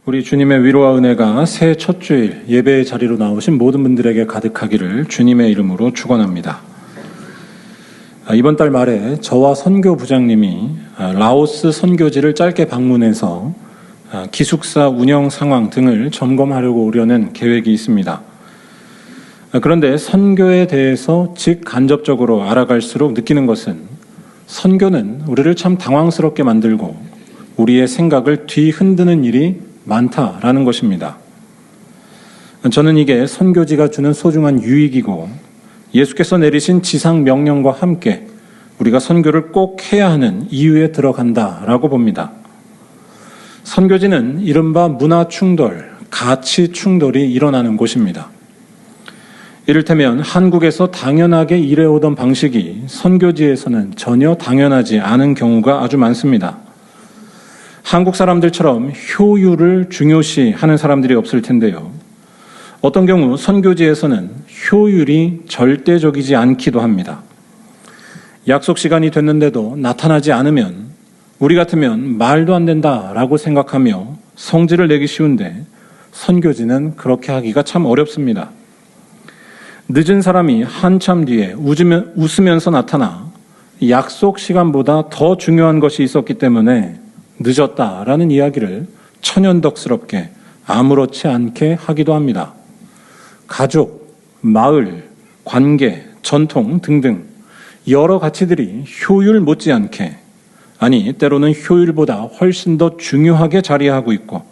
우리 주님의 위로와 은혜가 새해 첫 주일 예배의 자리로 나오신 모든 분들에게 가득하기를 주님의 이름으로 축원합니다. 이번 달 말에 저와 선교부장님이 라오스 선교지를 짧게 방문해서 기숙사 운영 상황 등을 점검하려고 오려는 계획이 있습니다. 그런데 선교에 대해서 직간접적으로 알아갈수록 느끼는 것은 선교는 우리를 참 당황스럽게 만들고 우리의 생각을 뒤흔드는 일이 많다라는 것입니다. 저는 이게 선교지가 주는 소중한 유익이고 예수께서 내리신 지상 명령과 함께 우리가 선교를 꼭 해야 하는 이유에 들어간다라고 봅니다. 선교지는 이른바 문화 충돌, 가치 충돌이 일어나는 곳입니다. 이를테면 한국에서 당연하게 일해오던 방식이 선교지에서는 전혀 당연하지 않은 경우가 아주 많습니다. 한국 사람들처럼 효율을 중요시하는 사람들이 없을 텐데요. 어떤 경우 선교지에서는 효율이 절대적이지 않기도 합니다. 약속 시간이 됐는데도 나타나지 않으면 우리 같으면 말도 안 된다라고 생각하며 성질을 내기 쉬운데 선교지는 그렇게 하기가 참 어렵습니다. 늦은 사람이 한참 뒤에 웃으면서 나타나 약속 시간보다 더 중요한 것이 있었기 때문에 늦었다라는 이야기를 천연덕스럽게 아무렇지 않게 하기도 합니다. 가족, 마을, 관계, 전통 등등 여러 가치들이 효율 못지않게, 아니 때로는 효율보다 훨씬 더 중요하게 자리하고 있고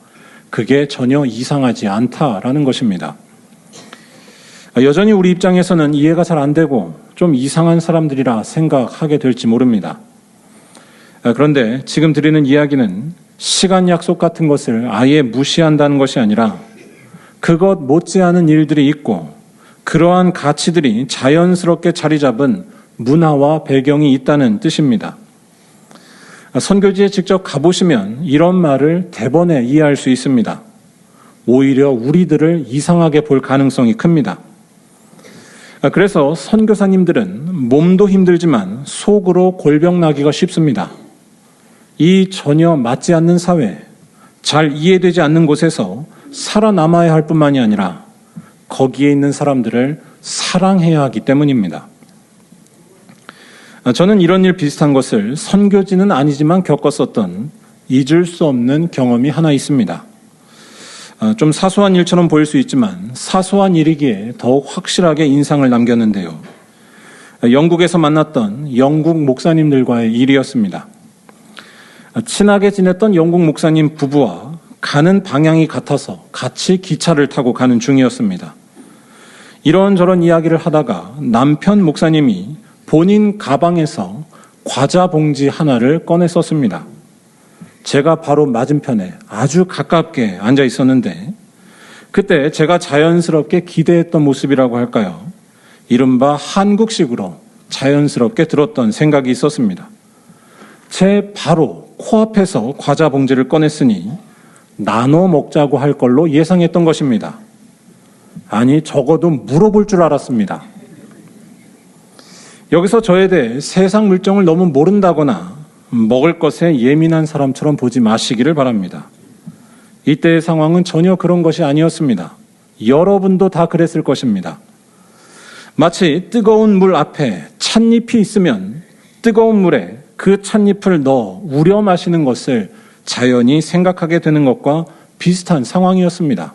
그게 전혀 이상하지 않다라는 것입니다. 여전히 우리 입장에서는 이해가 잘 안 되고 좀 이상한 사람들이라 생각하게 될지 모릅니다. 그런데 지금 드리는 이야기는 시간 약속 같은 것을 아예 무시한다는 것이 아니라 그것 못지않은 일들이 있고 그러한 가치들이 자연스럽게 자리 잡은 문화와 배경이 있다는 뜻입니다. 선교지에 직접 가보시면 이런 말을 대번에 이해할 수 있습니다. 오히려 우리들을 이상하게 볼 가능성이 큽니다. 그래서 선교사님들은 몸도 힘들지만 속으로 골병 나기가 쉽습니다. 이 전혀 맞지 않는 사회, 잘 이해되지 않는 곳에서 살아남아야 할 뿐만이 아니라 거기에 있는 사람들을 사랑해야 하기 때문입니다. 저는 이런 일 비슷한 것을 선교지는 아니지만 겪었었던 잊을 수 없는 경험이 하나 있습니다. 좀 사소한 일처럼 보일 수 있지만 사소한 일이기에 더욱 확실하게 인상을 남겼는데요. 영국에서 만났던 영국 목사님들과의 일이었습니다. 친하게 지냈던 영국 목사님 부부와 가는 방향이 같아서 같이 기차를 타고 가는 중이었습니다. 이런저런 이야기를 하다가 남편 목사님이 본인 가방에서 과자 봉지 하나를 꺼내 썼습니다. 제가 바로 맞은편에 아주 가깝게 앉아 있었는데 그때 제가 자연스럽게 기대했던 모습이라고 할까요? 이른바 한국식으로 자연스럽게 들었던 생각이 있었습니다. 제 바로 코앞에서 과자 봉지를 꺼냈으니 나눠 먹자고 할 걸로 예상했던 것입니다. 아니, 적어도 물어볼 줄 알았습니다. 여기서 저에 대해 세상 물정을 너무 모른다거나 먹을 것에 예민한 사람처럼 보지 마시기를 바랍니다. 이때의 상황은 전혀 그런 것이 아니었습니다. 여러분도 다 그랬을 것입니다. 마치 뜨거운 물 앞에 찻잎이 있으면 뜨거운 물에 그 찻잎을 넣어 우려 마시는 것을 자연히 생각하게 되는 것과 비슷한 상황이었습니다.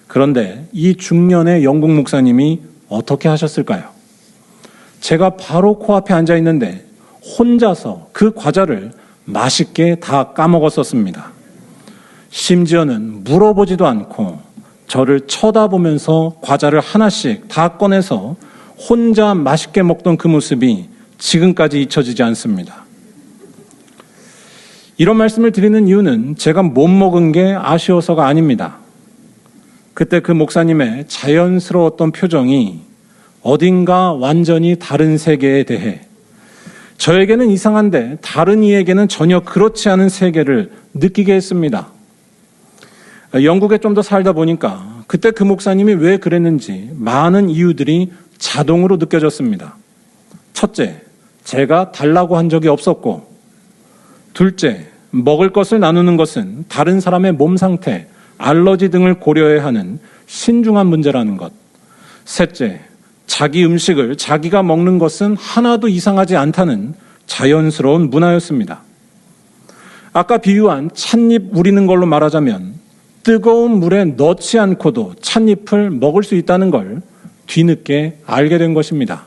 그런데 이 중년의 영국 목사님이 어떻게 하셨을까요? 제가 바로 코앞에 앉아 있는데 혼자서 그 과자를 맛있게 다 까먹었었습니다. 심지어는 물어보지도 않고 저를 쳐다보면서 과자를 하나씩 다 꺼내서 혼자 맛있게 먹던 그 모습이 지금까지 잊혀지지 않습니다. 이런 말씀을 드리는 이유는 제가 못 먹은 게 아쉬워서가 아닙니다. 그때 그 목사님의 자연스러웠던 표정이 어딘가 완전히 다른 세계에 대해 저에게는 이상한데 다른 이에게는 전혀 그렇지 않은 세계를 느끼게 했습니다. 영국에 좀 더 살다 보니까 그때 그 목사님이 왜 그랬는지 많은 이유들이 자동으로 느껴졌습니다. 첫째, 제가 달라고 한 적이 없었고, 둘째, 먹을 것을 나누는 것은 다른 사람의 몸 상태, 알러지 등을 고려해야 하는 신중한 문제라는 것. 셋째, 자기 음식을 자기가 먹는 것은 하나도 이상하지 않다는 자연스러운 문화였습니다. 아까 비유한 찻잎 우리는 걸로 말하자면 뜨거운 물에 넣지 않고도 찻잎을 먹을 수 있다는 걸 뒤늦게 알게 된 것입니다.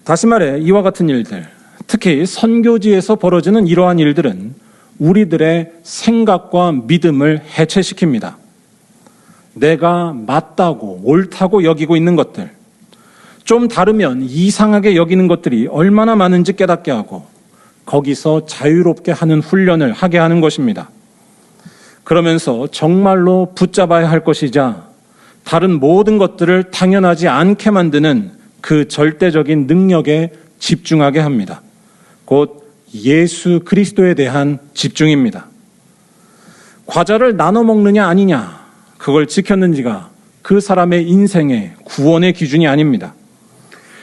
다시 말해 이와 같은 일들, 특히 선교지에서 벌어지는 이러한 일들은 우리들의 생각과 믿음을 해체시킵니다. 내가 맞다고 옳다고 여기고 있는 것들, 좀 다르면 이상하게 여기는 것들이 얼마나 많은지 깨닫게 하고 거기서 자유롭게 하는 훈련을 하게 하는 것입니다. 그러면서 정말로 붙잡아야 할 것이자 다른 모든 것들을 당연하지 않게 만드는 그 절대적인 능력에 집중하게 합니다. 곧 예수 그리스도에 대한 집중입니다. 과자를 나눠 먹느냐 아니냐, 그걸 지켰는지가 그 사람의 인생의 구원의 기준이 아닙니다.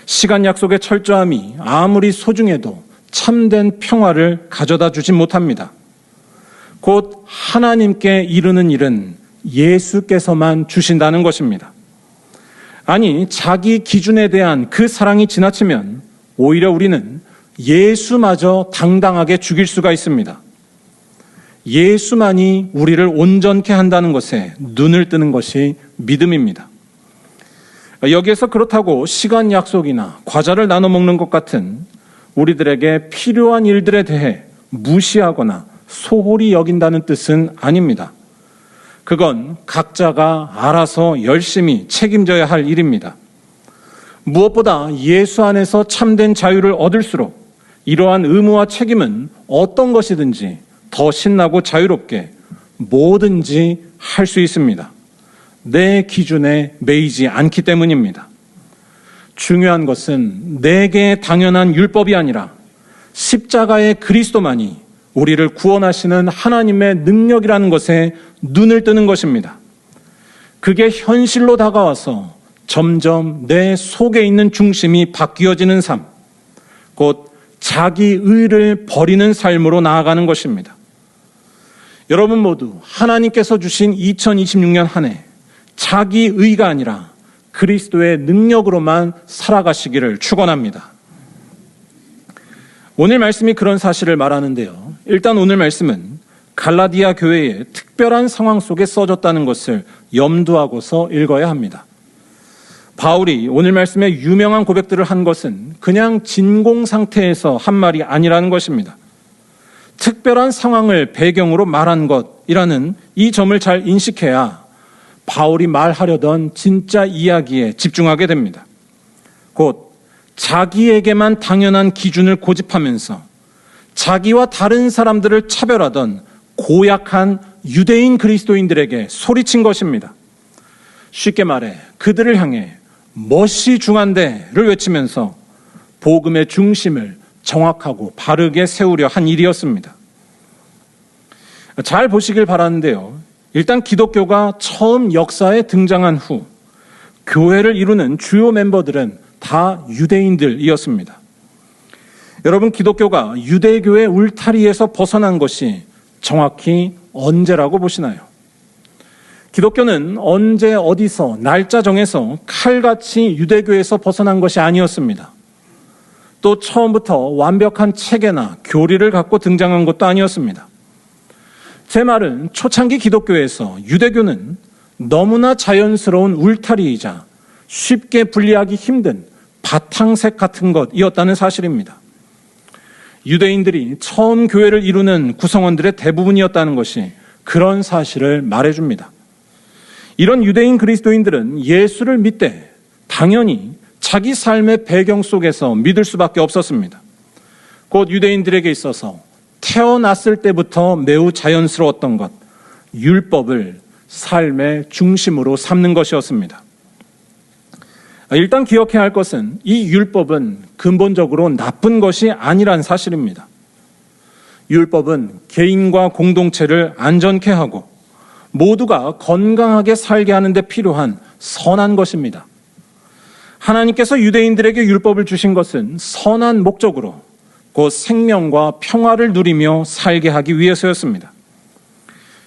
시간 약속의 철저함이 아무리 소중해도 참된 평화를 가져다 주지 못합니다. 곧 하나님께 이르는 일은 예수께서만 주신다는 것입니다. 아니, 자기 기준에 대한 그 사랑이 지나치면 오히려 우리는 예수마저 당당하게 죽일 수가 있습니다. 예수만이 우리를 온전케 한다는 것에 눈을 뜨는 것이 믿음입니다. 여기에서 그렇다고 시간 약속이나 과자를 나눠 먹는 것 같은 우리들에게 필요한 일들에 대해 무시하거나 소홀히 여긴다는 뜻은 아닙니다. 그건 각자가 알아서 열심히 책임져야 할 일입니다. 무엇보다 예수 안에서 참된 자유를 얻을수록 이러한 의무와 책임은 어떤 것이든지 더 신나고 자유롭게 뭐든지 할 수 있습니다. 내 기준에 매이지 않기 때문입니다. 중요한 것은 내게 당연한 율법이 아니라 십자가의 그리스도만이 우리를 구원하시는 하나님의 능력이라는 것에 눈을 뜨는 것입니다. 그게 현실로 다가와서 점점 내 속에 있는 중심이 바뀌어지는 삶, 곧 자기 의를 버리는 삶으로 나아가는 것입니다. 여러분 모두 하나님께서 주신 2026년 한 해 자기 의가 아니라 그리스도의 능력으로만 살아가시기를 축원합니다. 오늘 말씀이 그런 사실을 말하는데요. 일단 오늘 말씀은 갈라디아 교회의 특별한 상황 속에 써졌다는 것을 염두하고서 읽어야 합니다. 바울이 오늘 말씀에 유명한 고백들을 한 것은 그냥 진공 상태에서 한 말이 아니라는 것입니다. 특별한 상황을 배경으로 말한 것이라는 이 점을 잘 인식해야 바울이 말하려던 진짜 이야기에 집중하게 됩니다. 곧 자기에게만 당연한 기준을 고집하면서 자기와 다른 사람들을 차별하던 고약한 유대인 그리스도인들에게 소리친 것입니다. 쉽게 말해 그들을 향해 멋이 중한데를 외치면서 복음의 중심을 정확하고 바르게 세우려 한 일이었습니다. 잘 보시길 바라는데요. 일단 기독교가 처음 역사에 등장한 후 교회를 이루는 주요 멤버들은 다 유대인들이었습니다. 여러분, 기독교가 유대교의 울타리에서 벗어난 것이 정확히 언제라고 보시나요? 기독교는 언제 어디서 날짜 정해서 칼같이 유대교에서 벗어난 것이 아니었습니다. 또 처음부터 완벽한 체계나 교리를 갖고 등장한 것도 아니었습니다. 제 말은 초창기 기독교에서 유대교는 너무나 자연스러운 울타리이자 쉽게 분리하기 힘든 바탕색 같은 것이었다는 사실입니다. 유대인들이 처음 교회를 이루는 구성원들의 대부분이었다는 것이 그런 사실을 말해줍니다. 이런 유대인 그리스도인들은 예수를 믿되 당연히 자기 삶의 배경 속에서 믿을 수밖에 없었습니다. 곧 유대인들에게 있어서 태어났을 때부터 매우 자연스러웠던 것, 율법을 삶의 중심으로 삼는 것이었습니다. 일단 기억해야 할 것은 이 율법은 근본적으로 나쁜 것이 아니란 사실입니다. 율법은 개인과 공동체를 안전케 하고 모두가 건강하게 살게 하는 데 필요한 선한 것입니다. 하나님께서 유대인들에게 율법을 주신 것은 선한 목적으로 곧 생명과 평화를 누리며 살게 하기 위해서였습니다.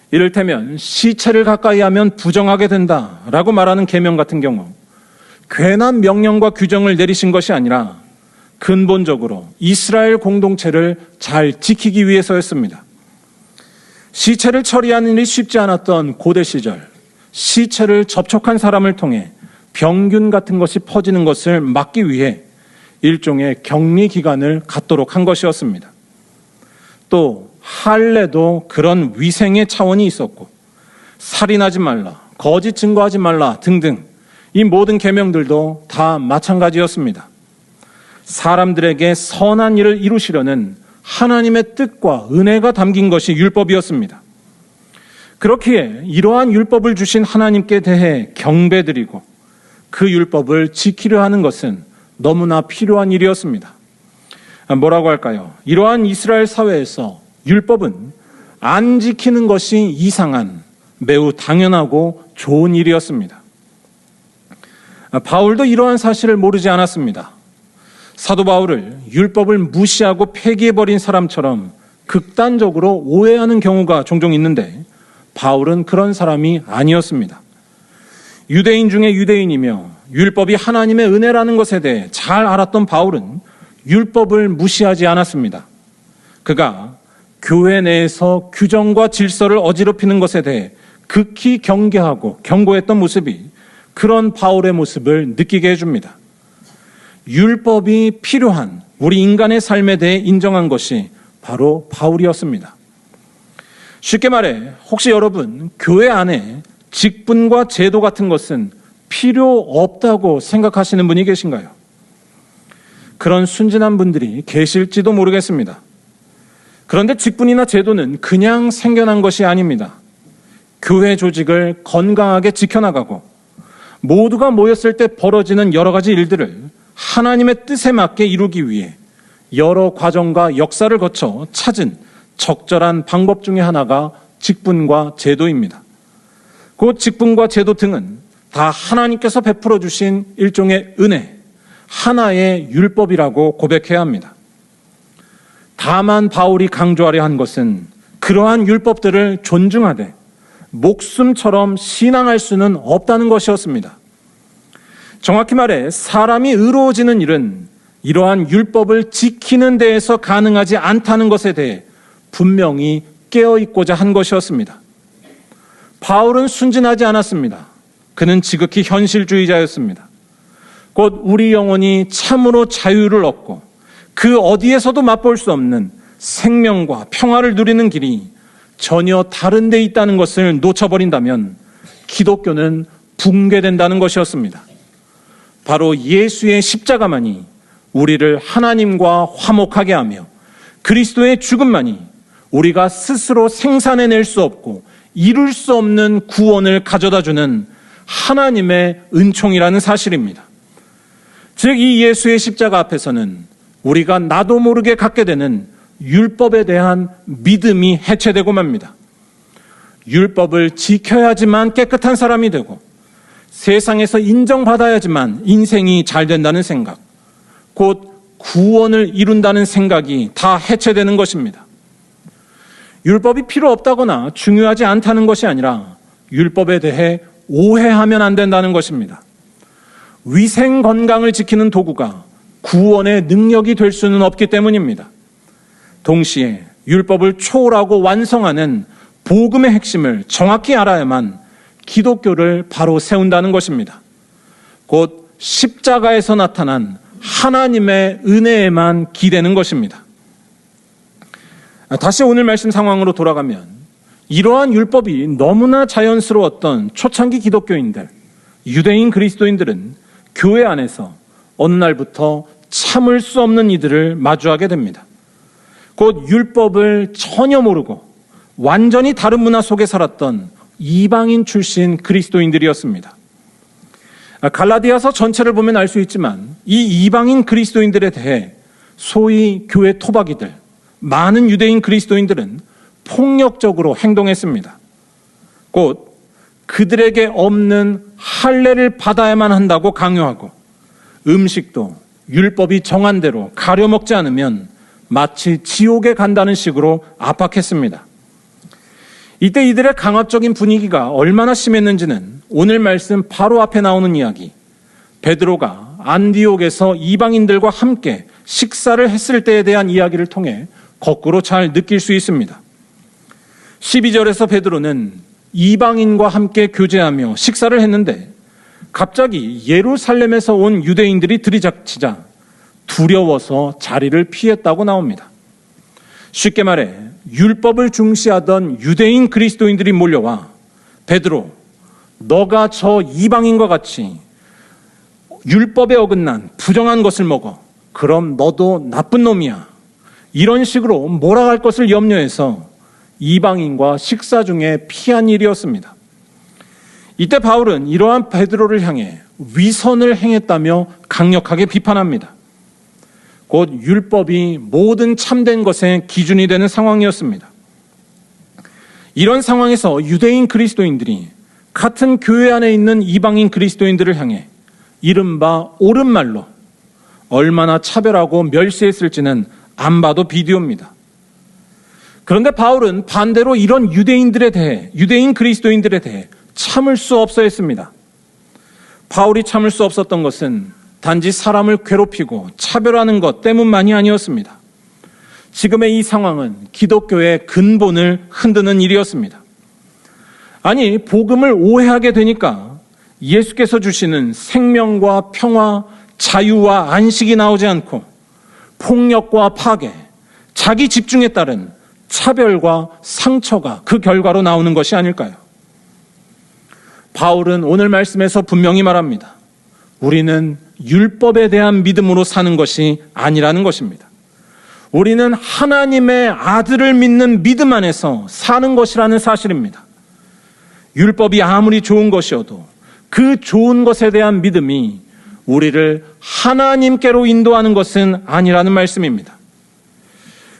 이를테면 시체를 가까이 하면 부정하게 된다라고 말하는 계명 같은 경우 괜한 명령과 규정을 내리신 것이 아니라 근본적으로 이스라엘 공동체를 잘 지키기 위해서였습니다. 시체를 처리하는 일이 쉽지 않았던 고대 시절, 시체를 접촉한 사람을 통해 병균 같은 것이 퍼지는 것을 막기 위해 일종의 격리 기간을 갖도록 한 것이었습니다. 또 할례도 그런 위생의 차원이 있었고 살인하지 말라, 거짓 증거하지 말라 등등 이 모든 계명들도 다 마찬가지였습니다. 사람들에게 선한 일을 이루시려는 하나님의 뜻과 은혜가 담긴 것이 율법이었습니다. 그렇기에 이러한 율법을 주신 하나님께 대해 경배드리고 그 율법을 지키려 하는 것은 너무나 필요한 일이었습니다. 뭐라고 할까요? 이러한 이스라엘 사회에서 율법은 안 지키는 것이 이상한 매우 당연하고 좋은 일이었습니다. 바울도 이러한 사실을 모르지 않았습니다. 사도 바울을 율법을 무시하고 폐기해버린 사람처럼 극단적으로 오해하는 경우가 종종 있는데 바울은 그런 사람이 아니었습니다. 유대인 중에 유대인이며 율법이 하나님의 은혜라는 것에 대해 잘 알았던 바울은 율법을 무시하지 않았습니다. 그가 교회 내에서 규정과 질서를 어지럽히는 것에 대해 극히 경계하고 경고했던 모습이 그런 바울의 모습을 느끼게 해줍니다. 율법이 필요한 우리 인간의 삶에 대해 인정한 것이 바로 바울이었습니다. 쉽게 말해 혹시 여러분 교회 안에 직분과 제도 같은 것은 필요 없다고 생각하시는 분이 계신가요? 그런 순진한 분들이 계실지도 모르겠습니다. 그런데 직분이나 제도는 그냥 생겨난 것이 아닙니다. 교회 조직을 건강하게 지켜나가고 모두가 모였을 때 벌어지는 여러 가지 일들을 하나님의 뜻에 맞게 이루기 위해 여러 과정과 역사를 거쳐 찾은 적절한 방법 중에 하나가 직분과 제도입니다. 그 직분과 제도 등은 다 하나님께서 베풀어 주신 일종의 은혜, 하나의 율법이라고 고백해야 합니다. 다만 바울이 강조하려 한 것은 그러한 율법들을 존중하되 목숨처럼 신앙할 수는 없다는 것이었습니다. 정확히 말해 사람이 의로워지는 일은 이러한 율법을 지키는 데에서 가능하지 않다는 것에 대해 분명히 깨어있고자 한 것이었습니다. 바울은 순진하지 않았습니다. 그는 지극히 현실주의자였습니다. 곧 우리 영혼이 참으로 자유를 얻고 그 어디에서도 맛볼 수 없는 생명과 평화를 누리는 길이 전혀 다른 데 있다는 것을 놓쳐버린다면 기독교는 붕괴된다는 것이었습니다. 바로 예수의 십자가만이 우리를 하나님과 화목하게 하며 그리스도의 죽음만이 우리가 스스로 생산해낼 수 없고 이룰 수 없는 구원을 가져다주는 하나님의 은총이라는 사실입니다. 즉 이 예수의 십자가 앞에서는 우리가 나도 모르게 갖게 되는 율법에 대한 믿음이 해체되고 맙니다. 율법을 지켜야지만 깨끗한 사람이 되고 세상에서 인정받아야지만 인생이 잘 된다는 생각, 곧 구원을 이룬다는 생각이 다 해체되는 것입니다. 율법이 필요 없다거나 중요하지 않다는 것이 아니라 율법에 대해 오해하면 안 된다는 것입니다. 위생 건강을 지키는 도구가 구원의 능력이 될 수는 없기 때문입니다. 동시에 율법을 초월하고 완성하는 복음의 핵심을 정확히 알아야만 기독교를 바로 세운다는 것입니다. 곧 십자가에서 나타난 하나님의 은혜에만 기대는 것입니다. 다시 오늘 말씀 상황으로 돌아가면 이러한 율법이 너무나 자연스러웠던 초창기 기독교인들, 유대인 그리스도인들은 교회 안에서 어느 날부터 참을 수 없는 이들을 마주하게 됩니다. 곧 율법을 전혀 모르고 완전히 다른 문화 속에 살았던 이방인 출신 그리스도인들이었습니다. 갈라디아서 전체를 보면 알 수 있지만 이 이방인 그리스도인들에 대해 소위 교회 토박이들, 많은 유대인 그리스도인들은 폭력적으로 행동했습니다. 곧 그들에게 없는 할례를 받아야만 한다고 강요하고 음식도 율법이 정한 대로 가려 먹지 않으면 마치 지옥에 간다는 식으로 압박했습니다. 이때 이들의 강압적인 분위기가 얼마나 심했는지는 오늘 말씀 바로 앞에 나오는 이야기, 베드로가 안디옥에서 이방인들과 함께 식사를 했을 때에 대한 이야기를 통해 거꾸로 잘 느낄 수 있습니다. 12절에서 베드로는 이방인과 함께 교제하며 식사를 했는데 갑자기 예루살렘에서 온 유대인들이 들이닥치자 두려워서 자리를 피했다고 나옵니다. 쉽게 말해 율법을 중시하던 유대인 그리스도인들이 몰려와 베드로, 너가 저 이방인과 같이 율법에 어긋난 부정한 것을 먹어. 그럼 너도 나쁜 놈이야. 이런 식으로 몰아갈 것을 염려해서 이방인과 식사 중에 피한 일이었습니다. 이때 바울은 이러한 베드로를 향해 위선을 행했다며 강력하게 비판합니다. 곧 율법이 모든 참된 것의 기준이 되는 상황이었습니다. 이런 상황에서 유대인 그리스도인들이 같은 교회 안에 있는 이방인 그리스도인들을 향해 이른바 옳은 말로 얼마나 차별하고 멸시했을지는 안 봐도 비디오입니다. 그런데 바울은 반대로 이런 유대인 그리스도인들에 대해 참을 수 없어 했습니다. 바울이 참을 수 없었던 것은 단지 사람을 괴롭히고 차별하는 것 때문만이 아니었습니다. 지금의 이 상황은 기독교의 근본을 흔드는 일이었습니다. 아니, 복음을 오해하게 되니까 예수께서 주시는 생명과 평화, 자유와 안식이 나오지 않고 폭력과 파괴, 자기 집중에 따른 차별과 상처가 그 결과로 나오는 것이 아닐까요? 바울은 오늘 말씀에서 분명히 말합니다. 우리는 율법에 대한 믿음으로 사는 것이 아니라는 것입니다. 우리는 하나님의 아들을 믿는 믿음 안에서 사는 것이라는 사실입니다. 율법이 아무리 좋은 것이어도 그 좋은 것에 대한 믿음이 우리를 하나님께로 인도하는 것은 아니라는 말씀입니다.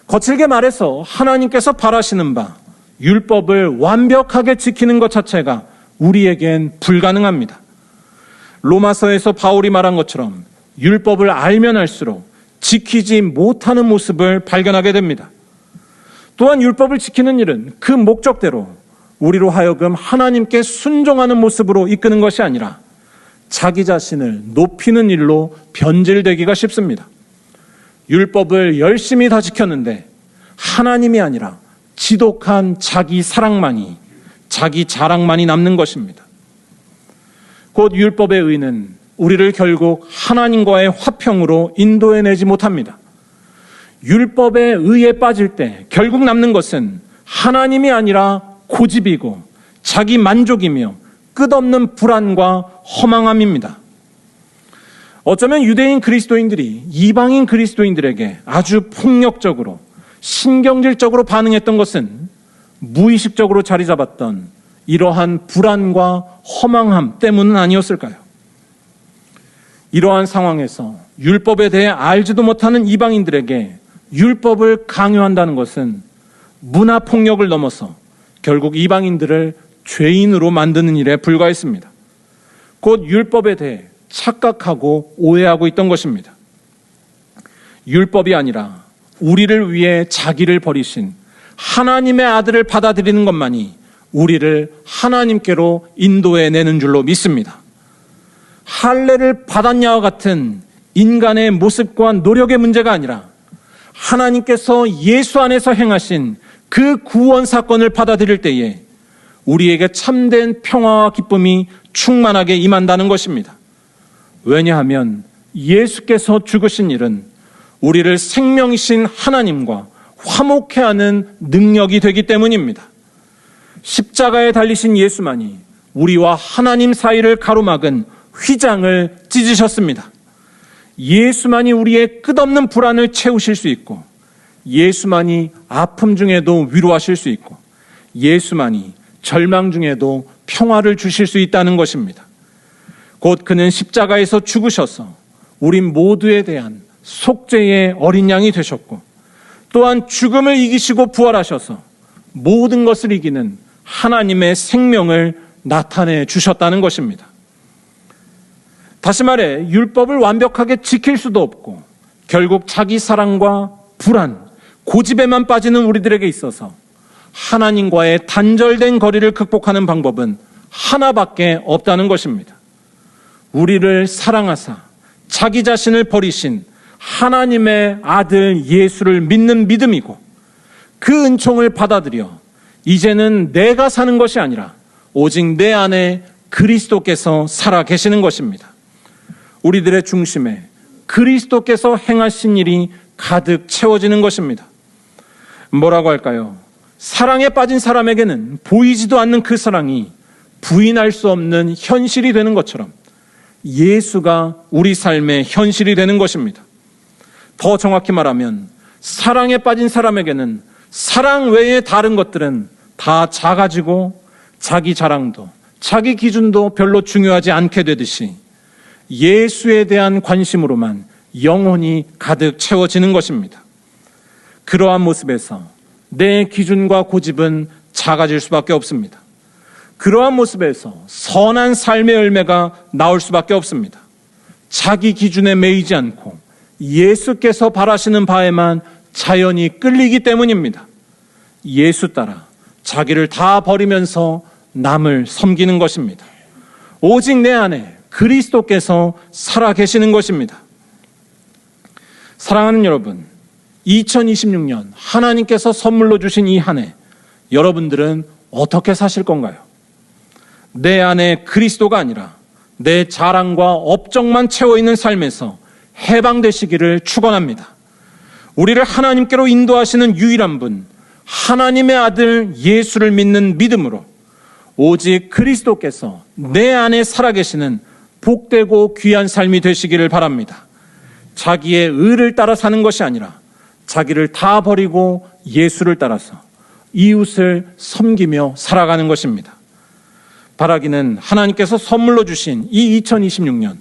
거칠게 말해서 하나님께서 바라시는 바 율법을 완벽하게 지키는 것 자체가 우리에겐 불가능합니다. 로마서에서 바울이 말한 것처럼 율법을 알면 알수록 지키지 못하는 모습을 발견하게 됩니다. 또한 율법을 지키는 일은 그 목적대로 우리로 하여금 하나님께 순종하는 모습으로 이끄는 것이 아니라 자기 자신을 높이는 일로 변질되기가 쉽습니다. 율법을 열심히 다 지켰는데 하나님이 아니라 지독한 자기 사랑만이, 자기 자랑만이 남는 것입니다. 곧 율법의 의는 우리를 결국 하나님과의 화평으로 인도해내지 못합니다. 율법의 의에 빠질 때 결국 남는 것은 하나님이 아니라 고집이고 자기 만족이며 끝없는 불안과 허망함입니다. 어쩌면 유대인 그리스도인들이 이방인 그리스도인들에게 아주 폭력적으로 신경질적으로 반응했던 것은 무의식적으로 자리 잡았던 이러한 불안과 허망함 때문은 아니었을까요? 이러한 상황에서 율법에 대해 알지도 못하는 이방인들에게 율법을 강요한다는 것은 문화폭력을 넘어서 결국 이방인들을 죄인으로 만드는 일에 불과했습니다. 곧 율법에 대해 착각하고 오해하고 있던 것입니다. 율법이 아니라 우리를 위해 자기를 버리신 하나님의 아들을 받아들이는 것만이 우리를 하나님께로 인도해내는 줄로 믿습니다. 할례를 받았냐와 같은 인간의 모습과 노력의 문제가 아니라 하나님께서 예수 안에서 행하신 그 구원 사건을 받아들일 때에 우리에게 참된 평화와 기쁨이 충만하게 임한다는 것입니다. 왜냐하면 예수께서 죽으신 일은 우리를 생명이신 하나님과 화목해 하는 능력이 되기 때문입니다. 십자가에 달리신 예수만이 우리와 하나님 사이를 가로막은 휘장을 찢으셨습니다. 예수만이 우리의 끝없는 불안을 채우실 수 있고, 예수만이 아픔 중에도 위로하실 수 있고, 예수만이 절망 중에도 평화를 주실 수 있다는 것입니다. 곧 그는 십자가에서 죽으셔서 우리 모두에 대한 속죄의 어린 양이 되셨고, 또한 죽음을 이기시고 부활하셔서 모든 것을 이기는 하나님의 생명을 나타내 주셨다는 것입니다. 다시 말해 율법을 완벽하게 지킬 수도 없고 결국 자기 사랑과 불안, 고집에만 빠지는 우리들에게 있어서 하나님과의 단절된 거리를 극복하는 방법은 하나밖에 없다는 것입니다. 우리를 사랑하사 자기 자신을 버리신 하나님의 아들 예수를 믿는 믿음이고, 그 은총을 받아들여 이제는 내가 사는 것이 아니라 오직 내 안에 그리스도께서 살아 계시는 것입니다. 우리들의 중심에 그리스도께서 행하신 일이 가득 채워지는 것입니다. 뭐라고 할까요? 사랑에 빠진 사람에게는 보이지도 않는 그 사랑이 부인할 수 없는 현실이 되는 것처럼 예수가 우리 삶의 현실이 되는 것입니다. 더 정확히 말하면 사랑에 빠진 사람에게는 사랑 외의 다른 것들은 다 작아지고 자기 자랑도 자기 기준도 별로 중요하지 않게 되듯이 예수에 대한 관심으로만 영혼이 가득 채워지는 것입니다. 그러한 모습에서 내 기준과 고집은 작아질 수밖에 없습니다. 그러한 모습에서 선한 삶의 열매가 나올 수밖에 없습니다. 자기 기준에 매이지 않고 예수께서 바라시는 바에만 자연히 끌리기 때문입니다. 예수 따라 자기를 다 버리면서 남을 섬기는 것입니다. 오직 내 안에 그리스도께서 살아 계시는 것입니다. 사랑하는 여러분, 2026년 하나님께서 선물로 주신 이 한 해, 여러분들은 어떻게 사실 건가요? 내 안에 그리스도가 아니라 내 자랑과 업적만 채워있는 삶에서 해방되시기를 축원합니다. 우리를 하나님께로 인도하시는 유일한 분, 하나님의 아들 예수를 믿는 믿음으로 오직 그리스도께서 내 안에 살아계시는 복되고 귀한 삶이 되시기를 바랍니다. 자기의 의를 따라 사는 것이 아니라 자기를 다 버리고 예수를 따라서 이웃을 섬기며 살아가는 것입니다. 바라기는 하나님께서 선물로 주신 이 2026년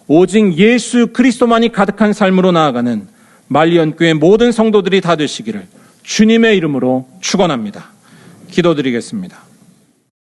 오직 예수 그리스도만이 가득한 삶으로 나아가는 말리언교회 모든 성도들이 다 되시기를 주님의 이름으로 축원합니다. 기도드리겠습니다.